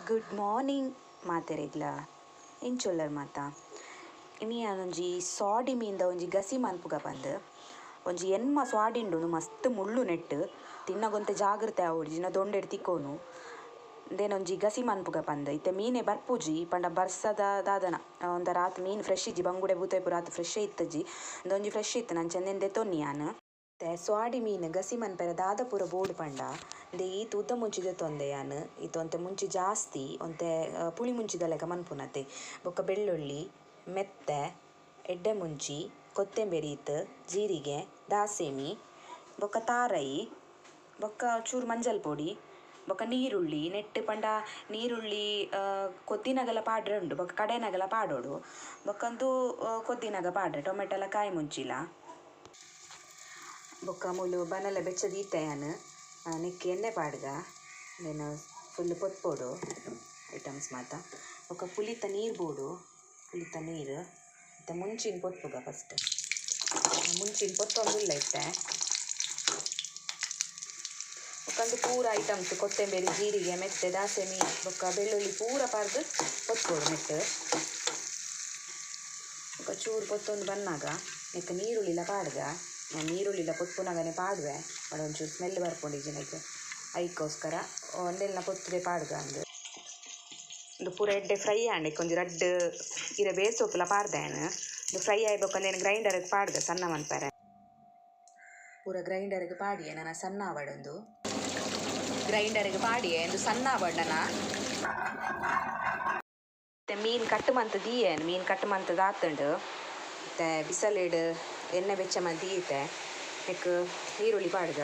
good morning ಮಾತೆರೆಗ್ಲ ಎಂಚೊಲ್ಲರ್ ಮಾತ ಇನಿ ಒಂಜಿ ಸಾಡಿ ಮೀನ್ದ ಒಂಜಿ ಗಸಿ ಮನ್ಪುಗ ಬಂದು ಒಂಜಿ ಎನ್ಮ ಸ್ವಾಡಿಂಡು ಮಸ್ತ್ ಮುಳ್ಳು ನೆಟ್ಟು ತಿನ್ನಗೊಂತೆ ಜಾಗ್ರತೆ ಆವೊಡು ಜಿನ ದೊಂಡೆಡ್ ತಿಕ್ಕೋನು ಒಂಜಿ ಗಸಿ ಮನ್ಪುಗ ಬಂದು ಇತ್ತೆ ಮೀನೆ ಬರ್ಪುಜಿ ಪಂಡ ಬರ್ಸದ ದಾದನ ಒಂದ ರಾತ್ ಮೀನು ಫ್ರೆಶ್ ಇಜ್ಜಿ ಬಂಗುಡೆ ಬೂತೈಪು ರಾತ್ ಫ್ರೆಶ್ ಇತ್ತಜಿ ಒಂಜಿ ಫ್ರೆಶ್ ಇತ್ತು ನಾನು ಚೆಂದೆಂದೆ ತೊನ್ನಿ ನಾನು ಸ್ವಾಡಿ ಮೀನು ಗಸಿ ಮನ್ಪೆರ ದಾದ ಪೂರ ಬೋಡು ಪಂಡ ಈತ ಉದ್ದ ಮುಂಚಿದೆ ತೊಂದೆ ಯಾನು ಈತ ಒಂತೆ ಮುಂಚಿ ಜಾಸ್ತಿ ಒಂತೆ ಪುಳಿ ಮುಂಚಿದ ಲೆಕ್ಕ ಮನ್ಪುನತೆ ಬೊಕ್ಕ ಬೆಳ್ಳುಳ್ಳಿ ಮೆತ್ತೆ ಎಡ್ಡೆ ಮುಂಚಿ ಕೊತ್ತಂಬರಿ ಇತ್ತು ಜೀರಿಗೆ ದಾಸೆಮಿ ಬೊಕ್ಕ ತಾರೈ ಬೊಕ್ಕ ಚೂರು ಮಂಜಲ್ ಪೊಡಿ ಬೊಕ್ಕ ನೀರುಳ್ಳಿ ನೆಟ್ಟು ಪಂಡ ನೀರುಳ್ಳಿ ಕೊದ್ದಿನಗಲ ಪಾಡ್ರೆ ಉಂಡು ಬೊಕ್ಕ ಕಡೆನಗಲ ಪಾಡೋಡು ಬೊಕ್ಕಂತೂ ಕೊದ್ದಿನಗ ಪಾಡ್ರೆ ಟೊಮೆಟೊಲ ಕಾಯಿ ಮುಂಚಿಲ ಬೊಕ್ಕ ಮೂಲು ಬನಲ ಬೆಚ್ಚ ದೀತೆಯಾನು ನೆಕ್ಕಿ ಎಣ್ಣೆ ಪಾಡ್ಗ ದೆನ್ ಫುಲ್ ಪೊತ್ಪೋಡು ಐಟಮ್ಸ್ ಮಾತ ಬೊಕ್ಕ ಪುಲಿತ ನೀರು ಬೋಡು ಪುಲಿತ ನೀರು ಮತ್ತು ಮುಂಚಿನ ಪೊತ್ಪುಗ ಫಸ್ಟ್ ಮುಂಚಿನ ಪೊತ್ತೊಂದುಲ್ಲ ಇತ್ತೆ ಬೊಕ್ಕಂದು ಪೂರ ಐಟಮ್ಸ್ ಕೊತ್ತಂಬರಿ ಜೀರಿಗೆ ಮೆತ್ತೆ ದಾಸೆಮಿ ಬೊಕ್ಕ ಬೆಳ್ಳುಳ್ಳಿ ಪೂರ ಪಾರ್ದು ಪೊತ್ಪೋಡು ನೆಟ್ಟು ಬೊಕ್ಕ ಚೂರು ಪೊತ್ತೊಂದು ಬನ್ನಾಗ ನೆಕ್ಕ ನೀರುಳ್ಳಿಲ ಪಾಡ್ಗ ನೀರುಳ್ಳಿಲ ಪೊತ್ಪುನಗನೆ ಪಾಡುವೆ ಅಡ ಒಂಚೂರು ಸ್ಮೆಲ್ ಬರ್ಕೊಂಡಿದ್ದೆ ನನಗೆ ಐಕೋಸ್ಕರ ಒಂದೆಲ್ಲ ಪೊತ್ತುದೆ ಪಾಡ್ಗ ಅಂದು ಒಂದು ಪೂರ ಎಡ್ಡೆ ಫ್ರೈ ಆಂಡೆ ಕೊಂಚ ರಡ್ಡ್ ಇರ ಬೇಸೋಪುಲ ಪಾಡ್ದೇನು ಇದು ಫ್ರೈ ಆಯ್ಬೇಕಂದೇನು ಗ್ರೈಂಡರ್ಗೆ ಪಾಡ್ದೆ ಸಣ್ಣ ಮನ್ಪರೆ ಪೂರ ಗ್ರೈಂಡರ್ಗೆ ಪಾಡಿಯೆ ನಾನು ಸಣ್ಣ ಆವಡೊಂದು ಗ್ರೈಂಡರ್ಗೆ ಪಾಡಿಯೆ ಎಂದು ಸಣ್ಣ ಆವಡ್ಡನ ಮತ್ತು ಮೀನು ಕಟ್ಟು ಮಂತು ದೀಯೇನು ಮೀನು ಕಟ್ಟು ಮಂತದ ಆತುಂಡು ಮತ್ತು ಬಿಸಲಿಡು ಎಣ್ಣೆ ಬೆಚ್ಚ ಮಂತ್ ದೀತೆ ನೆಕ್ ಈರುಳ್ಳಿ ಪಾಡ್ಗ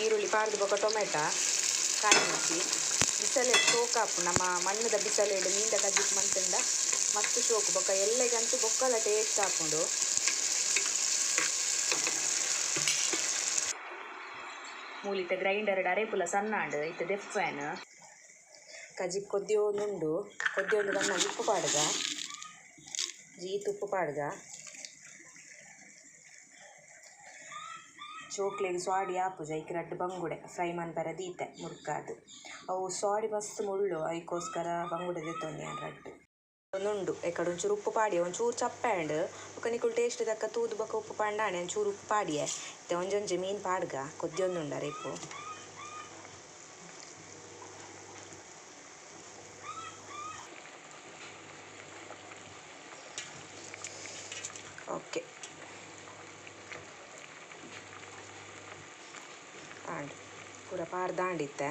ಈರುಳ್ಳಿ ಪಾಡ್ದು ಬೊಕ್ಕ ಟೊಮೆಟೊ ಕಾಯಿ ಮುಚ್ಚಿ ಬಿಸಲೆಡ್ ಸೋಕಾಪು ನಮ್ಮ ಮಣ್ಣದ ಬಿಸಲೆಡು ಮೀನ್ದ ಕಜ್ಜಿಕ್ ಮಂತಂದ ಮಸ್ತ್ ಸೋಕು ಬೊಕ್ಕ ಎಲ್ಲೆಗಂತೂ ಬೊಕ್ಕಲ ಟೇಸ್ಟ್ ಹಾಕೊಂಡು ಮೂಲಿತ ಗ್ರೈಂಡರ್ಡ್ ಅರೆಪುಲ ಸಣ್ಣಾಂಡು ಇತ್ತು ದೆಪ್ಪೇನು ಕಜ್ಜಿಕ್ ಕೊದ್ದಿಯೋಂದುಂಡು ಕೊದ್ದಿಯೋಂದು ಬನ್ನಾಗ ಉಪ್ಪು ಪಾಡ್ಗ ಜೀತು ಉಪ್ಪು ಪಾಡ್ಗ ಚೋಕ್ಲೆಗ್ ಸ್ವಾಡಿ ಆಪುಜ ಐಕ್ ರಡ್ಡ್ ಬಂಗುಡೆ ಫ್ರೈ ಮನ್ಪರೆ ದೀತೆ ಮುರ್ಕಾದು ಅವು ಸ್ವಾಡಿ ಮಸ್ತ್ ಮುಳ್ಳು ಐಕೋಸ್ಕರ ಬಂಗುಡೆ ದೆತ್ತೊಂದು ನಾನು ರಡ್ಡ್ ಒಂದುಂಡು ಎಕಡೆ ಒಂಚೂರು ಉಪ್ಪು ಪಾಡಿಯೆ ಒಂಚೂರು ಚಪ್ಪೆಂಡ್ ಬೊಕ್ಕ ನಿಕುಲು ಟೇಸ್ಟ್ ತಕ್ಕ ತೂದು ಬೊಕ್ಕ ಉಪ್ಪು ಪಂಡಾಣೆ ಒಂಚೂರು ಉಪ್ಪು ಪಾಡಿಯೆ ಮತ್ತೆ ಒಂಜೊಂಜಿ ಮೀನು ಪಾಡ್ಗ ಕೊದ್ದಿಯೊಂದುಂಡ ರೇಪು ಓಕೆ ಆಂಡ್ ಪೂರ ಪಾಡ್ದಾಂಡಿತ್ತೆ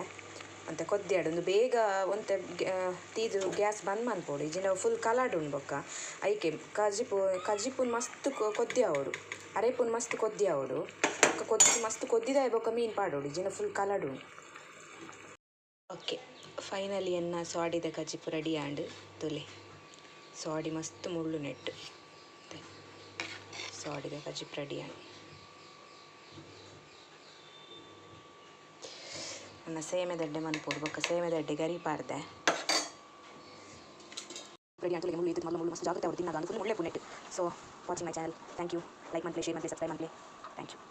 ಮತ್ತು ಕೊದ್ದಿಯಾಡೊಂದು ಬೇಗ ಒಂತೆ ತೀದು ಗ್ಯಾಸ್ ಬಂದ್ ಮನ್ಪೋಡು ಇಜಿನ ಫುಲ್ ಕಲರ್ಡ್ ಉಂಡು ಬೊಕ್ಕ ಐಕೆ ಕಜ್ಜಿಪುನ್ ಮಸ್ತ್ ಕೊದ್ದಿಯಾವೊಡು ಅರೆಪುನ್ ಮಸ್ತ್ ಕೊದ್ದಿಯಾವೊಡು ಬೊಕ್ಕ ಮಸ್ತ್ ಕೊದ್ದಿದಾಯ ಬೊಕ್ಕ ಮೀನು ಪಾಡೋಡು ಇಜಿನ ಫುಲ್ ಕಲರ್ಡ್ ಉಂಡು ಓಕೆ ಫೈನಲಿ ಎನ್ನ ಸ್ವಾಡಿದ ಕಜ್ಜಿಪು ರೆಡಿ ಆಂಡ್ ತುಲೆ ಸ್ವಾಡಿ ಮಸ್ತ್ ಮುಳ್ಳು ನೆಟ್ಟು ಸ್ವಾಡಿದ ಕಜ್ಜಿಪು ರೆಡಿ ಆಂಡ್ ನನ್ನ ಸೇಮೆದಡ್ಡೆ ಮನ್ಪೋಡು ಬೊಕ್ಕ ಸೇಮೆದಡ್ಡೆ ಗರಿ ಪಾರ್ದೆ ರೆಡಿ ಅಂತಲೇ ಮುಳ್ಳು ಇತ್ತು ಮುಳ್ಳು ಮಸ್ತ್ ಜಾಗ್ರತೆ ಅವ್ರು ತಿನ್ನಾಗ ಫುಲ್ ಮುಳ್ಳೆ ಪುಣ್ಣೆಟ್ಟು so watching my channel thank you like ಮನ್ಪ್ಲೆ ಶೇರ್ ಮನ್ಪ್ಲೆ ಸಬ್ಸ್ಕ್ರೈಬ್ ಮನ್ಪ್ಲೆ ಥ್ಯಾಂಕ್ ಯು